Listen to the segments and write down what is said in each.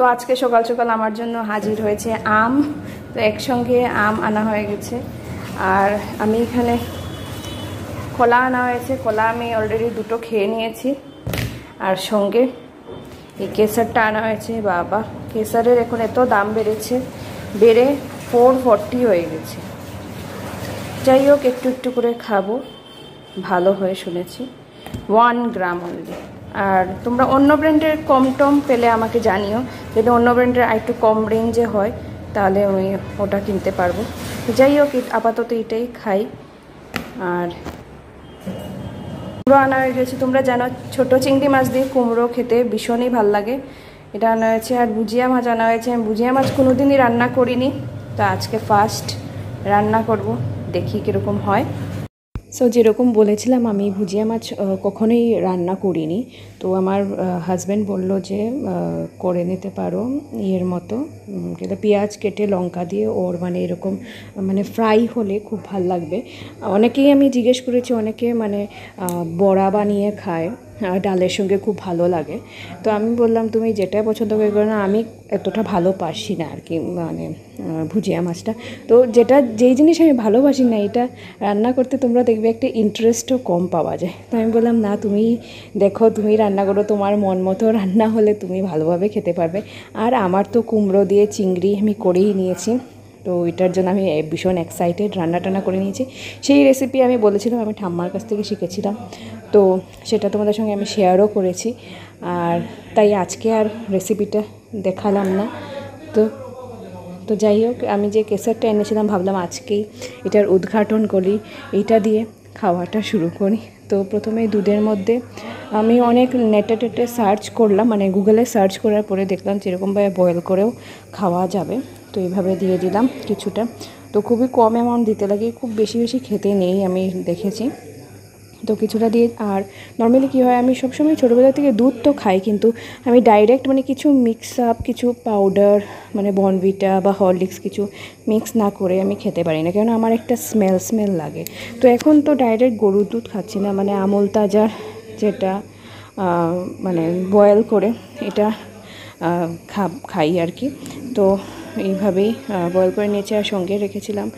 তো আজকে সকাল সকাল আমার জন্য হাজির হয়েছে আম। তো একসঙ্গে আম আনা হয়ে গেছে। আর আমি এখানে কলা আনা হয়েছে, কলা আমি অলরেডি দুটো খেয়ে নিয়েছি। আর সঙ্গে এই কেসারটা আনা হয়েছে। বাবা, কেসারের এখন এত দাম বেড়েছে, বেড়ে 440 হয়ে গেছে। যাই হোক, একটু একটু করে খাবো, ভালো হয়ে শুনেছি। 1 গ্রাম অনলি। আর তোমরা অন্য ব্র্যান্ডের কম টম পেলে আমাকে জানিও, যদি অন্য ব্র্যান্ডের একটু কম রেঞ্জে হয় তাহলে আমি ওটা কিনতে পারবো। যাই হোক, আপাতত এটাই খাই। আর কুমড়ো আনা হয়ে গেছে। তোমরা জানো ছোটো চিংড়ি মাছ দিয়ে কুমড়ো খেতে ভীষণই ভাল লাগে। এটা আনা হয়েছে। আর ভুজিয়া মাছ আনা হয়েছে। আমি ভুজিয়া মাছ কোনোদিনই রান্না করিনি, তো আজকে ফার্স্ট রান্না করব, দেখি কীরকম হয়। সো যেরকম বলেছিলাম, আমি ভুজিয়া মাছ কখনোই রান্না করিনি। তো আমার হাজব্যান্ড বলল যে করে নিতে পারো ইয়ের মতো, কিন্তু পেঁয়াজ কেটে লঙ্কা দিয়ে ওর মানে এরকম মানে ফ্রাই হলে খুব ভাল লাগবে। অনেকেই আমি জিজ্ঞেস করেছি, অনেকে মানে বড়া বানিয়ে খায়, ডালের সঙ্গে খুব ভালো লাগে। তো আমি বললাম তুমি যেটা পছন্দ করো না, আমি এতটা ভালোবাসি না আর কি মানে ভুজিয়া মাছটা। তো যেই জিনিস আমি ভালোবাসি না, এটা রান্না করতে তোমরা দেখবে একটা ইন্টারেস্টও কম পাওয়া যায়। তো আমি বললাম না, তুমি দেখো, তুমি রান্না করো, তোমার মন মতো রান্না হলে তুমি ভালোভাবে খেতে পারবে। আর আমার তো কুমড়ো দিয়ে চিংড়ি আমি করেই নিয়েছি, তো এটার জন্য আমি ভীষণ এক্সাইটেড। রান্না করে নিয়েছি। সেই রেসিপি আমি বলেছিলাম আমি ঠাম্মার কাছ থেকে শিখেছিলাম, তো সেটা তোমাদের সঙ্গে আমি শেয়ারও করেছি। আর তাই আজকে আর রেসিপিটা দেখালাম না। তো যাই হোক, আমি যে কেসারটা এনেছিলাম ভাবলাম আজকেই এটার উদ্ঘাটন করি, এটা দিয়ে খাওয়াটা শুরু করি। তো প্রথমে দুধের মধ্যে আমি অনেক নেটে সার্চ করলাম, মানে গুগলে সার্চ করার পরে দেখলাম যেরকমভাবে বয়েল করেও খাওয়া যাবে। তো এইভাবে দিয়ে দিলাম কিছুটা। তো খুবই কম অ্যামাউন্ট দিতে লাগে, খুব বেশি খেতে নেই আমি দেখেছি। তো কিছুটা দিয়ে, আর নর্মালি কী হয়, আমি সবসময় ছোটোবেলা থেকে দুধ তো খাই, কিন্তু আমি ডাইরেক্ট মানে কিছু মিক্স আপ, কিছু পাউডার মানে বর্নভিটা বা হরলিক্স কিছু মিক্স না করে আমি খেতে পারি না, কেননা আমার একটা স্মেল লাগে। তো এখন তো ডাইরেক্ট গরুর দুধ খাচ্ছি না, মানে আমুল তাজার যেটা মানে বয়েল করে এটা খাই আর কি। তো এইভাবেই বয়েল করে নিয়েছি। আর সঙ্গে রেখেছিলাম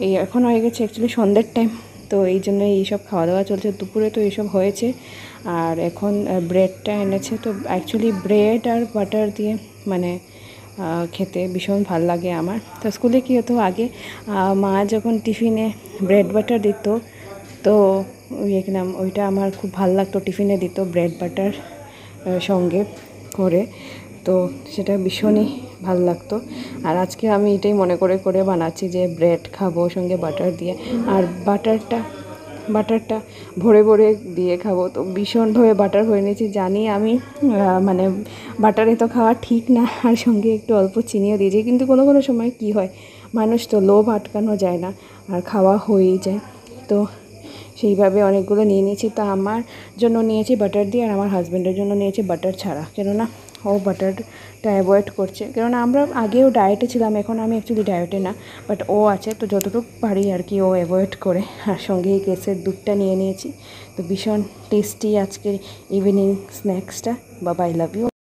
এই, এখন হয়ে গেছে অ্যাকচুয়ালি সন্ধ্যের টাইম, তো এই জন্য এইসব খাওয়া দাওয়া চলছে। দুপুরে তো এইসব হয়েছে। আর এখন ব্রেডটা এনেছে। তো অ্যাকচুয়ালি ব্রেড আর বাটার দিয়ে মানে খেতে ভীষণ ভাল লাগে আমার। তো স্কুলে কী হতো আগে, মা যখন টিফিনে ব্রেড বাটার দিত, তো ওইটা আমার খুব ভাল লাগতো। টিফিনে দিত ব্রেড বাটার সঙ্গে করে, তো সেটা ভীষণই ভাল লাগতো। আর আজকে আমি এটাই মনে করে বানাচ্ছি যে ব্রেড খাবো সঙ্গে বাটার দিয়ে। আর বাটারটা ভরে দিয়ে খাবো। তো ভীষণভাবে বাটার হয়ে নিয়েছি। জানি আমি মানে বাটারে তো খাওয়া ঠিক না, আর সঙ্গে একটু অল্প চিনিও দিয়েছি, কিন্তু কোনো সময় কি হয়, মানুষ তো লোভ আটকানো যায় না, আর খাওয়া হয়েই যায়। তো সেইভাবে অনেকগুলো নিয়ে নিয়েছি। তা আমার জন্য নিয়েছি বাটার দিয়ে, আর আমার হাজব্যান্ডের জন্য নিয়েছি বাটার ছাড়া, কেননা ও বাটারটা অ্যাভয়েড করছে। কেননা আমরা আগেও ডায়েটে ছিলাম, এখন আমি অ্যাকচুয়ালি ডায়েটে না, বাট ও আছে, তো যতটুকু পারি আর কি ও অ্যাভয়েড করে। আর সঙ্গে এই কেসের দুধটা নিয়ে নিয়েছি। তো ভীষণ টেস্টি আজকের ইভিনিং স্ন্যাক্সটা। বাবা, আই লাভ ইউ।